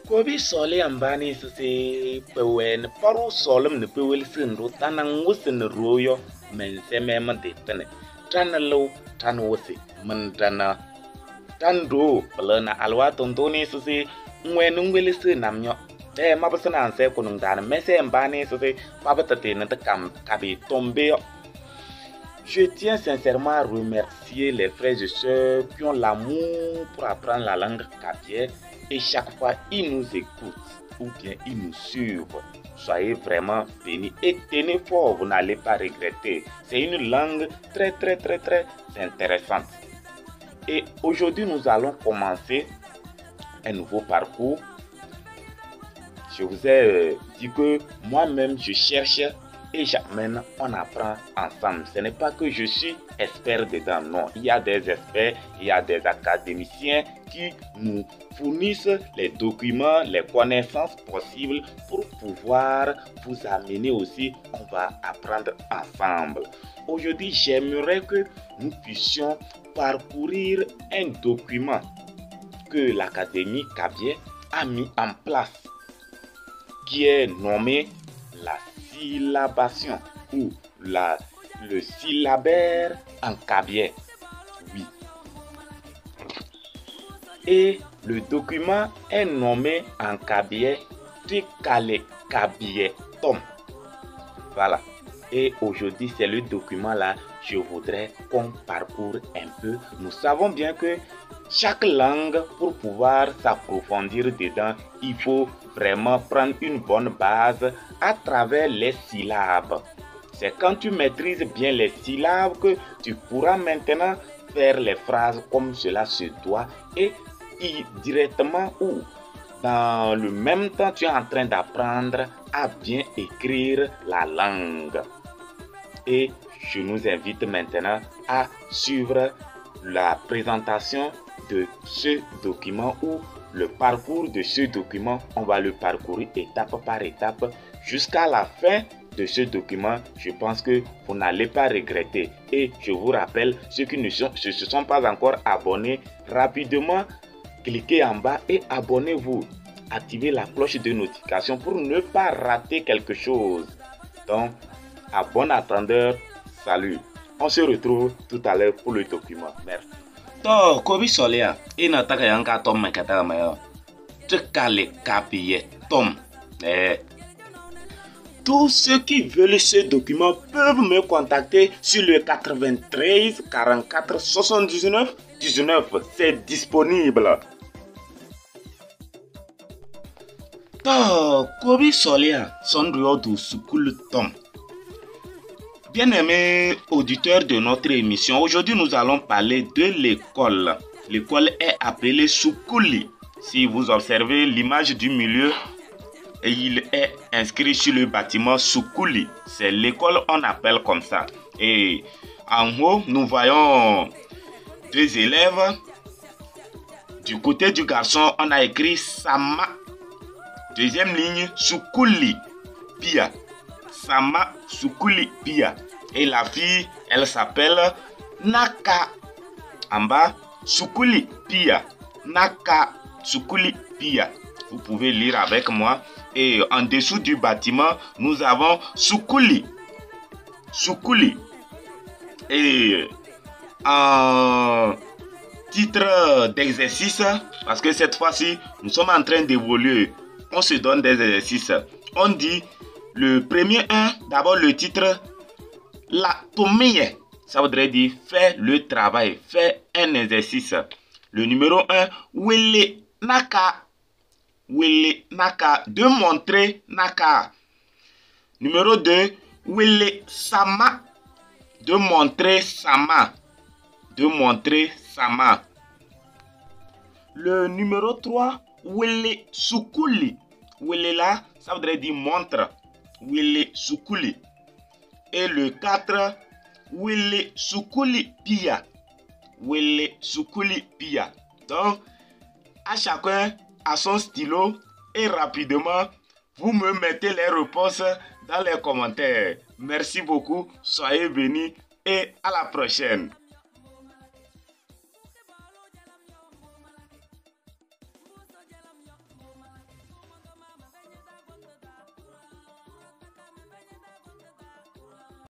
Kobi sole ambani sisi pewen paru solem ne pewel sinro tanang wusin royo men semema detene. Tanalo tan wusi men tana tando pelana alwa tontoni sisi ngwenungwele sinamnyo. Mabasana anse kunung dana mese ambani sisi pabatate na kam kabi tombe. Je tiens sincèrement à remercier les frères et sœurs qui ont l'amour pour apprendre la langue kabyè et chaque fois ils nous écoutent ou bien ils nous suivent. Soyez vraiment bénis et tenez fort, vous n'allez pas regretter. C'est une langue très intéressante. Et aujourd'hui nous allons commencer un nouveau parcours. Je vous ai dit que moi-même je cherche et j'amène, on apprend ensemble. Ce n'est pas que je suis expert dedans, non. Il y a des experts, il y a des académiciens qui nous fournissent les documents, les connaissances possibles pour pouvoir vous amener aussi. On va apprendre ensemble. Aujourd'hui, j'aimerais que nous puissions parcourir un document que l'Académie kabyè a mis en place, qui est nommé la syllabation ou le syllabaire en kabyè. Oui. Et le document est nommé en kabyè Trikale Kabyè Tom. Voilà. Et aujourd'hui, c'est le document là. Je voudrais qu'on parcourt un peu. Nous savons bien que chaque langue, pour pouvoir s'approfondir dedans, il faut vraiment prendre une bonne base à travers les syllabes. C'est quand tu maîtrises bien les syllabes que tu pourras maintenant faire les phrases comme cela se doit et directement ou dans le même temps tu es en train d'apprendre à bien écrire la langue. Et je nous invite maintenant à suivre la présentation de ce document ou le parcours de ce document. On va le parcourir étape par étape jusqu'à la fin de ce document. Je pense que vous n'allez pas regretter. Et je vous rappelle, ceux qui ne se sont pas encore abonnés, rapidement cliquez en bas et abonnez-vous. Activez la cloche de notification pour ne pas rater quelque chose. Donc, à bon attendeur, salut. On se retrouve tout à l'heure pour le document. Merci. To Kobi Solia, inataka yanka Tom mekata mayo. Trikale Kabyè Tom. Tous ceux qui veulent ce document peuvent me contacter sur le 93 44 79 19. C'est disponible. To Kobi Solia, Sondrio du Sukul Tom. Bien-aimés auditeurs de notre émission, aujourd'hui nous allons parler de l'école. L'école est appelée Sukuli. Si vous observez l'image du milieu, il est inscrit sur le bâtiment Sukuli. C'est l'école, on appelle comme ça. Et en haut, nous voyons deux élèves. Du côté du garçon, on a écrit Sama. Deuxième ligne, Sukuli Pia. Sama Sukuli Pia. Et la fille, elle s'appelle Naka. En bas, Sukuli Pia. Naka Sukuli Pia. Vous pouvez lire avec moi. Et en dessous du bâtiment, nous avons Sukuli. Sukuli. Et en titre d'exercice, parce que cette fois-ci, nous sommes en train d'évoluer. On se donne des exercices. On dit le premier 1, d'abord le titre, la tomie. Ça voudrait dire faire le travail, faire un exercice. Le numéro 1, wele naka. Wele naka, de montrer naka. Numéro 2, wele sama. De montrer sama. De montrer sama. Le numéro 3, wele sukuli. Wele là, ça voudrait dire montre. Wele sukuli. Et le 4, wele sukuli pia. Wele sukuli pia. Donc, à chacun à son stylo et rapidement, vous me mettez les réponses dans les commentaires. Merci beaucoup, soyez bénis et à la prochaine.